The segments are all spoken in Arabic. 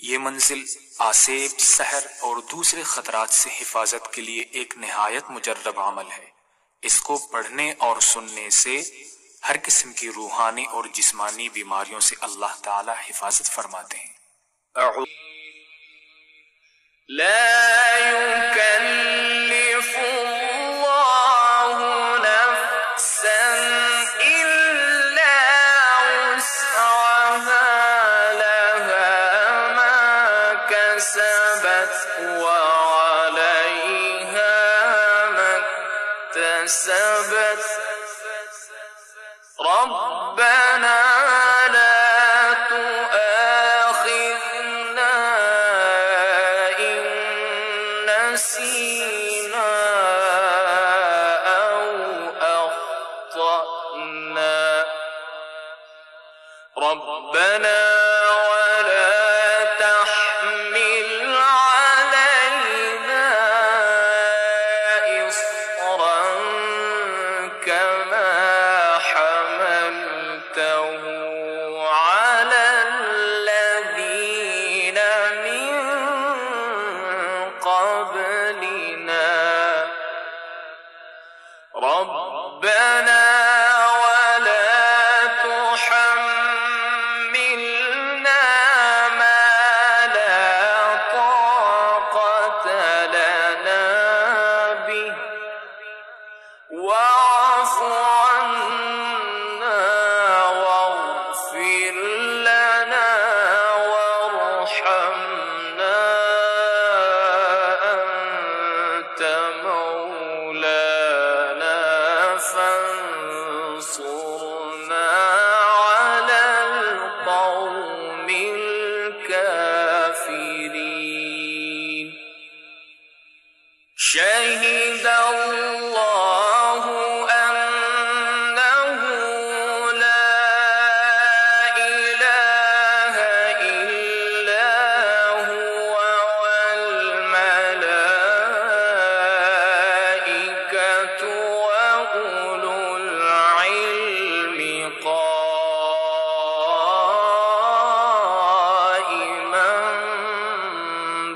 ये मंजिल आसेब, सहर और दूसरे खतरात से हिफाजत के लिए एक निहायत मुजर्रब अमल है। इसको पढ़ने और सुनने से हर किस्म की रूहानी और जिस्मानी बीमारियों से अल्लाह ताला हिफाजत फरमाते हैं। रब्बना ला तुआखिज़ना इन नसीना औ अख़्तअना रब्बना वला तहमिल अलैना इस्रन कमा على الذين من قبلنا ربنا ولا تحملنا ما لا طاقة لنا به واعف عنا واغفر لنا وارحمنا أنت مولانا فانصرنا على القوم الكافرين شهد الله أنه لا إله إلا هو والملائكة وأولو العلم قائما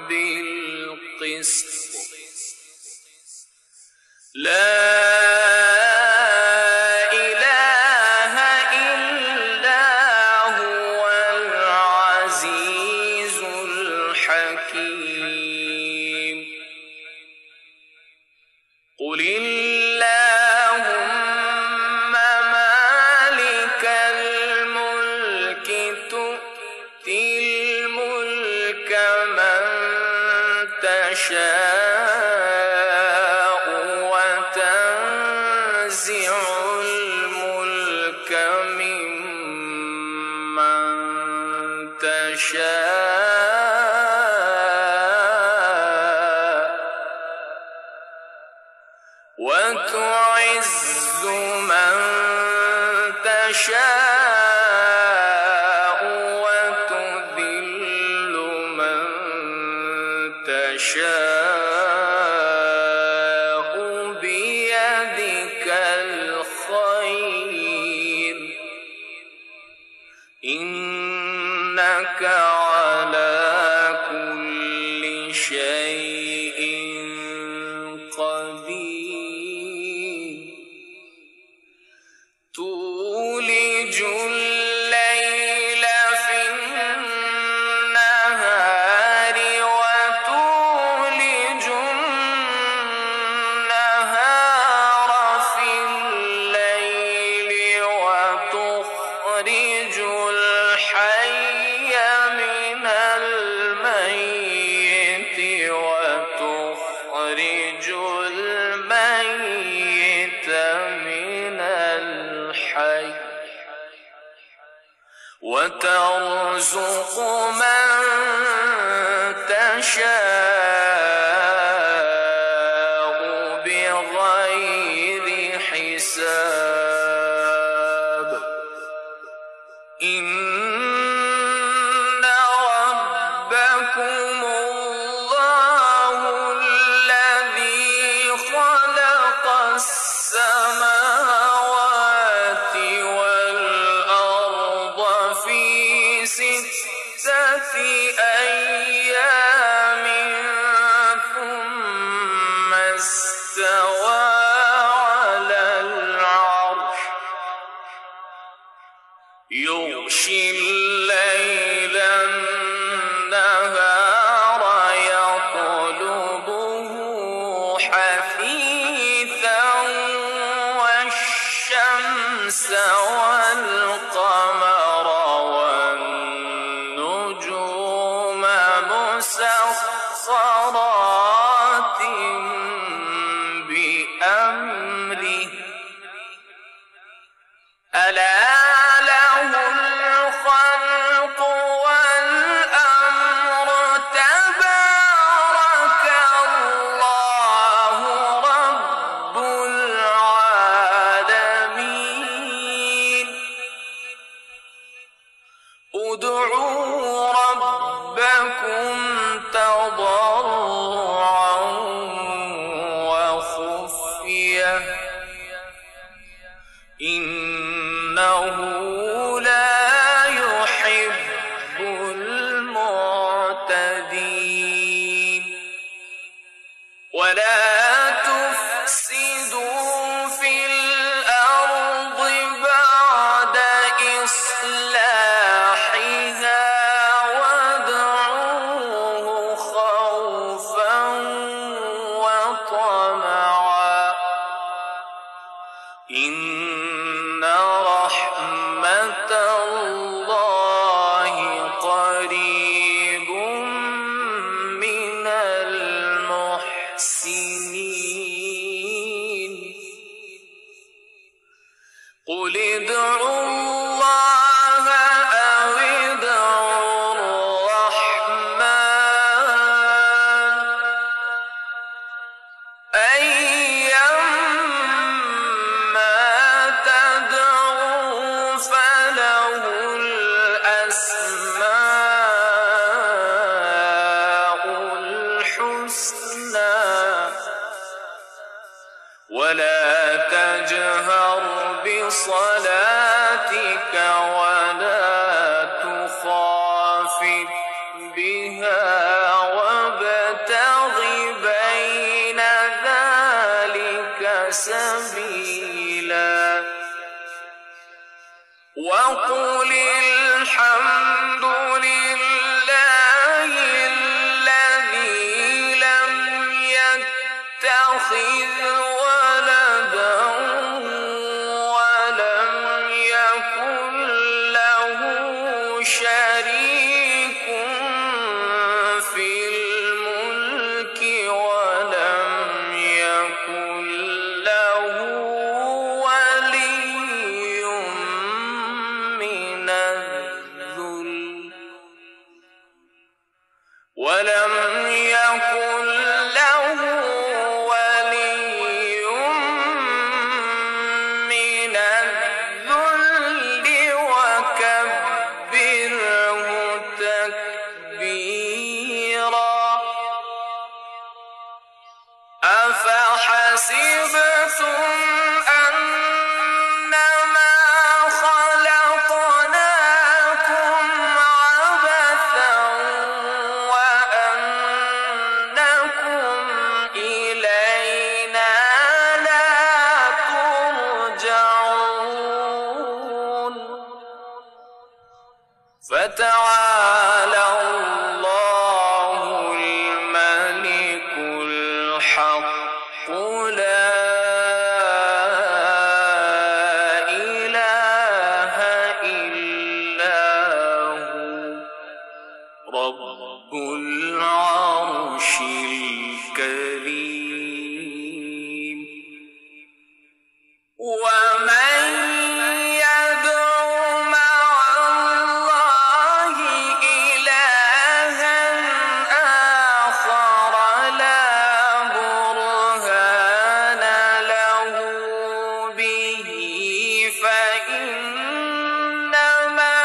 بالقسط لا إله إلا هو العزيز الحكيم قل اللهم مالك الملك تؤتي الملك من تشاء وتنزع الملك ممن تشاء وتعز من تشاء وتذل من تشاء بيدك الخير إنك على كل شيء قدير تولج الليل في النهار وتولج النهار في الليل وتخرج الحي من الميت وتخرج الميت من الحي وترزق من تشاء بغير حساب إن ربكم الله الذي خلق السماوات والأرض في ستة أيام مسخرات بأمره ألا له الخلق والأمر تبارك الله رب العالمين ادعوا ربكم تضرعا وخفية إنه لا يحب المعتدين ولا تفسدوا في الأرض بعد إصلاحها وادعوه خوفا وطمعا إن رحمة الله قريب من المحسنين قل ادعوا الله أو ادعوا الرحمن أيما تدعوا فله الأسماء الحسنى ولا تجهر بصلاتك ولا تخافت بها وابتغ بين ذلك سبيلا وقل الحمد لله الذي لم يتخذ ولدا ولم يكن له شريك في الملك ولم يكن له ولي من الذل ولم يكن له ولي من الذل وكبره تكبيرا أفحسبتم أنما خلقناكم عبثا وأنكم إلينا لا ترجعون فتعالى الله الملك الحق لا إله إلا هو رب العرش الكريم ومن يدع مع الله إلها آخر لا برهان له به فإنما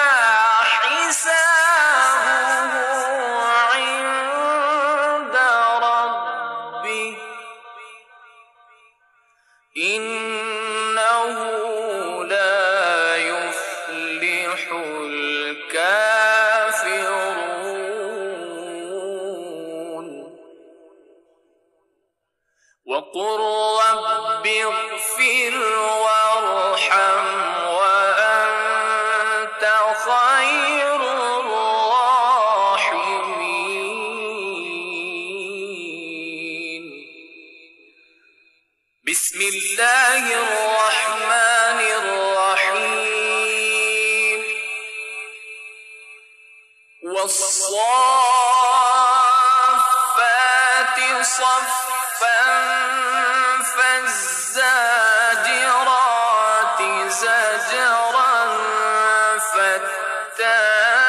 حسابه عند ربه إنه لا يفلح الكافرون وقل رب اغفر وارحم وأنت خير الراحمين بسم الله الرحمن الرحيم والصالحين صفا فالزاجرات زجرا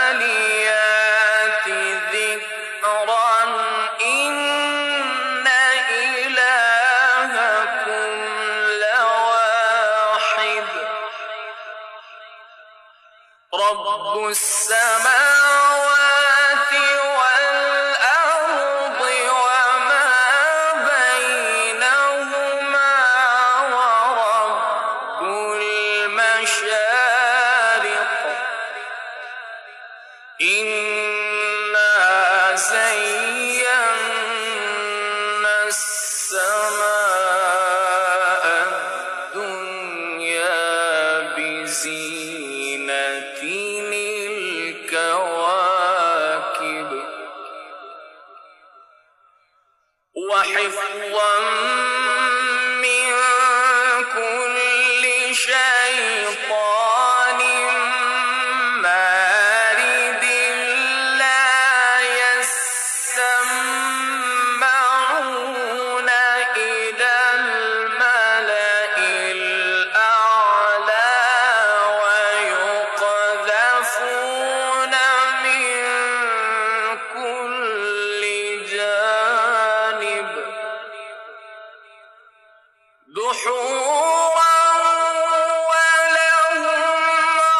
فالتاليات ذكرا إن إلهكم لواحد رب السماوات والأرض وما بينهما ورب المشارق إنا زينا السماء الدنيا بزينة الكواكب وحفظا من كل شيطان مارد لا يسمعون إلى الملأ الأعلى ويقذفون من كل جانب دحورا ولهم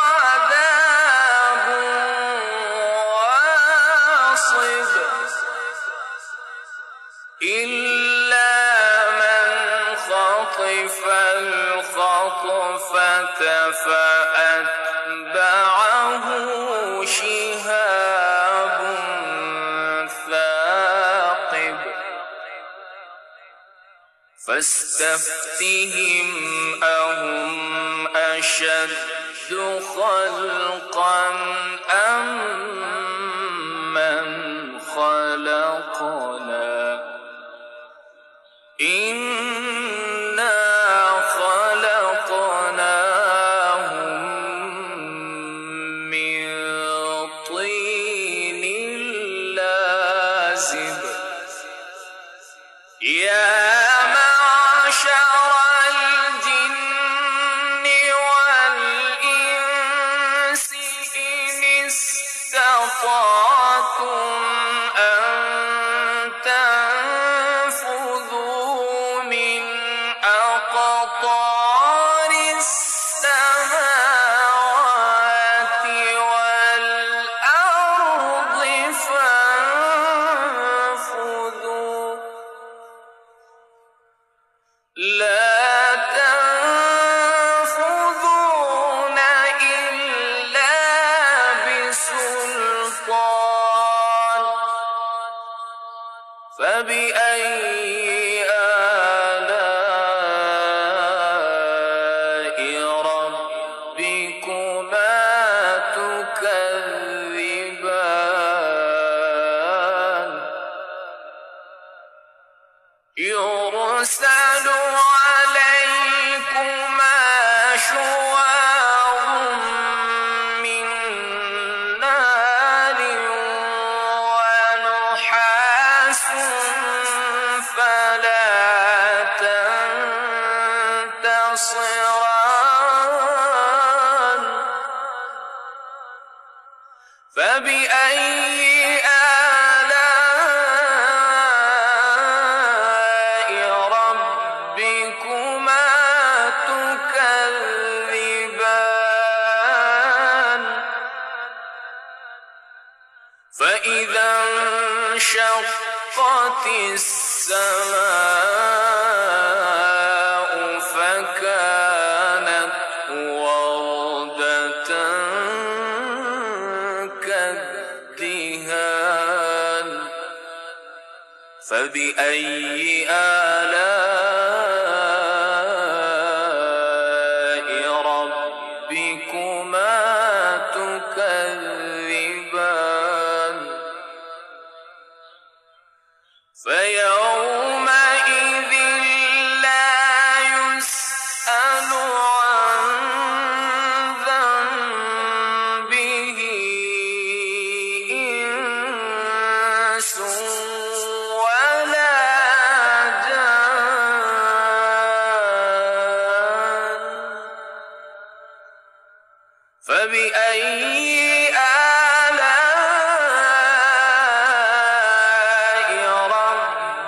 عذاب واصب إلا من خطف الخطفة فأتبعه شهاب ثاقب فاستفتهم أهم أشد خلقا أم من خلقنا إنا خلقناهم من طين لازب يا معشر الجن والإنس إن استطعتم أن تنفذوا من أقطار السماوات والأرض فانفذوا لا تنفذون إلا بسلطان فبأي آلاء ربكما تكذبان يرسل عليكما شواظ من نار ونحاس فلا تنتصران فبأي آلاء ربكما تكذبان فإذا انشقت السماء فكانت وردة كالدهان فبأي آلاء ربكما تكذبان فيومئذ لا يسأل عن ذنبه إنس ولا فبأي آلاء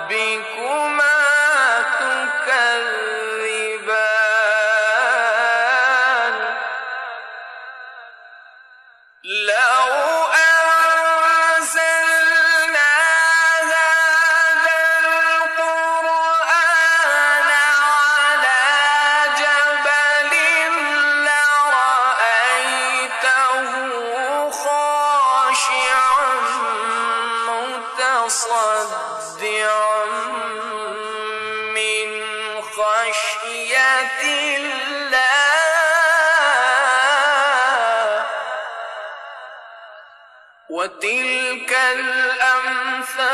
ربكما تكذبان لو أنزلنا هذا القرآن على جبل لرأيته خاشعا متصدعا من خشية الله وتلك الأمثال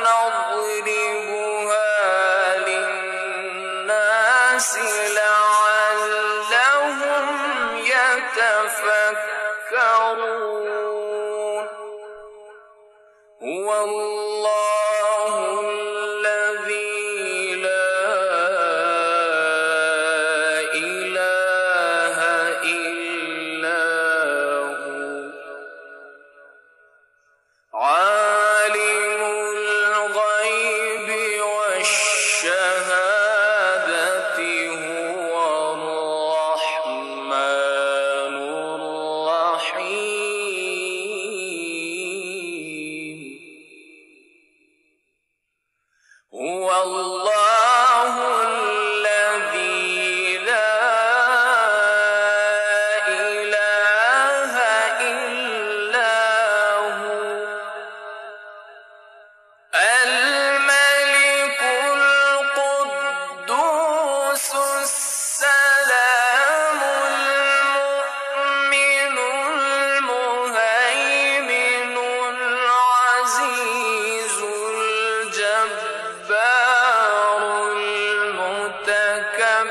نضربها للناس لعلهم يتفكرون هو الله الذي لا إله إلا هو عالم الغيب والشهادة هو الرحمن الرحيم هو الله الذي لا إله إلا هو الملك القدوس السلام المؤمن المهيمن العزيز الجبار المتكبر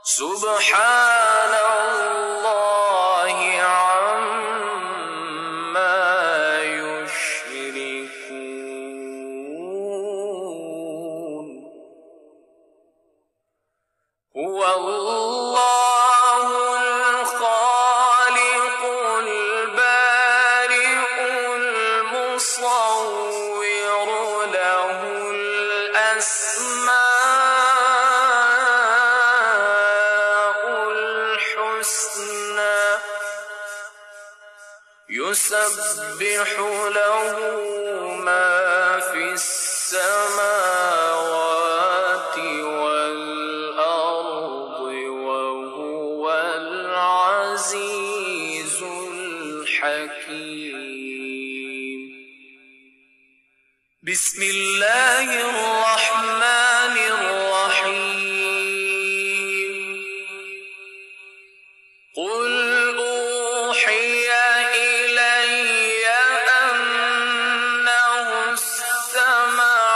سبحان الله عما يشركون هو الله الخالق البارئ المصور له الأسماء الحسنى يسبح له ما في السماوات والأرض وهو العزيز الحكيم بسم الله الرحمن الرحيم قل أوحي إلي أنه استمع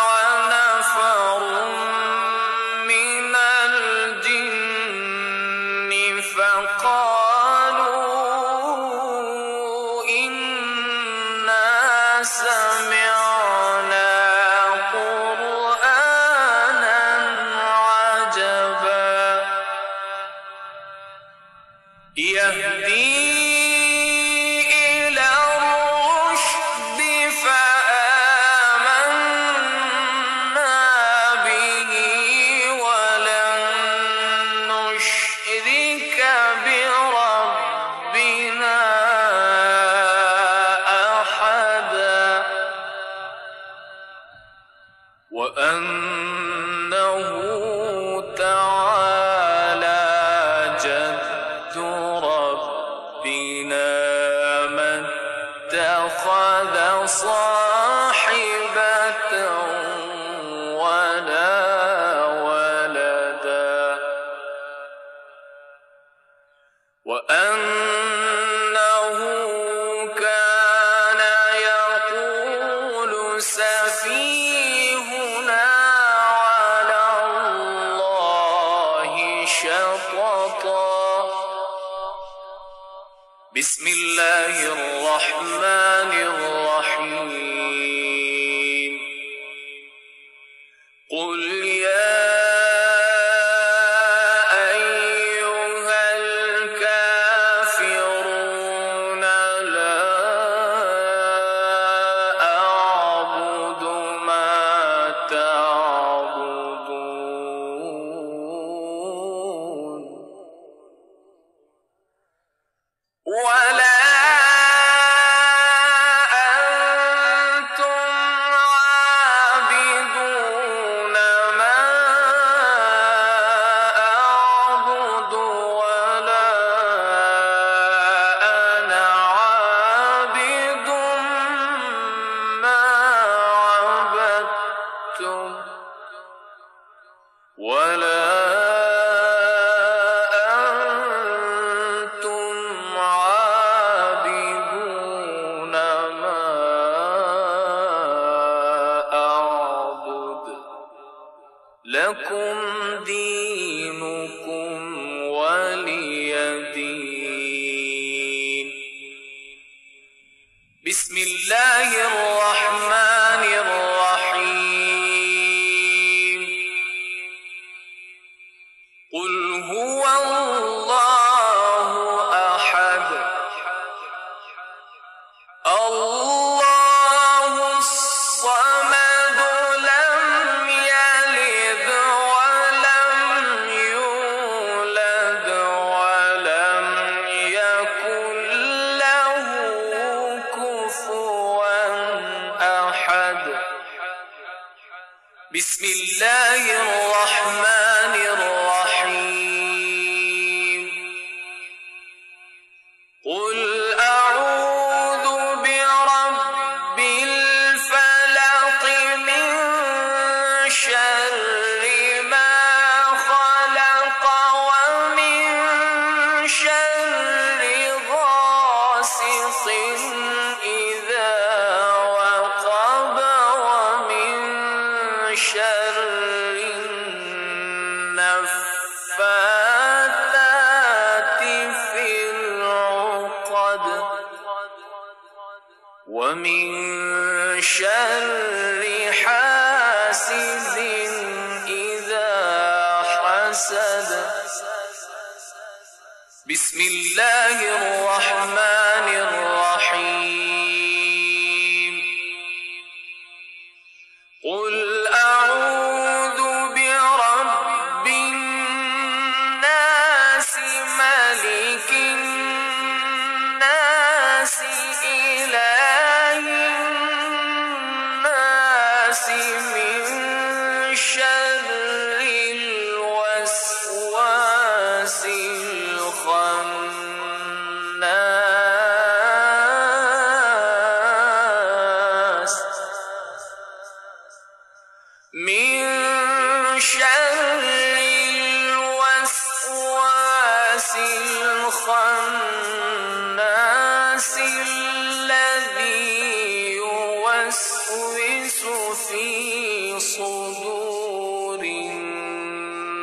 نفر من الجن فقالوا إنا سمعنا قرآنا عجبا يهدي إلى الرشد فآمنا به ولن نشرك بربنا أحدا وأنه تعالى جد ربنا ما اتخذ صاحبة ولا ولدا وأنه كان يقول سفيهنا على الله شططا بسم الله الرحمن الرحيم قل ومن شر حاسد إذا حسد. بسم الله الرحمن الرحيم. قل أعوذ برب الناس ملك الناس إله الناس من شر الوسواس الخناس. من شر الوسواس الخناس الذي يوسوس في صدور الناس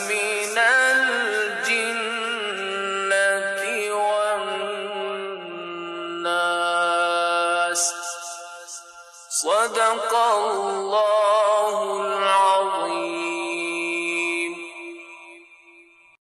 من الجنة والناس. صدق الله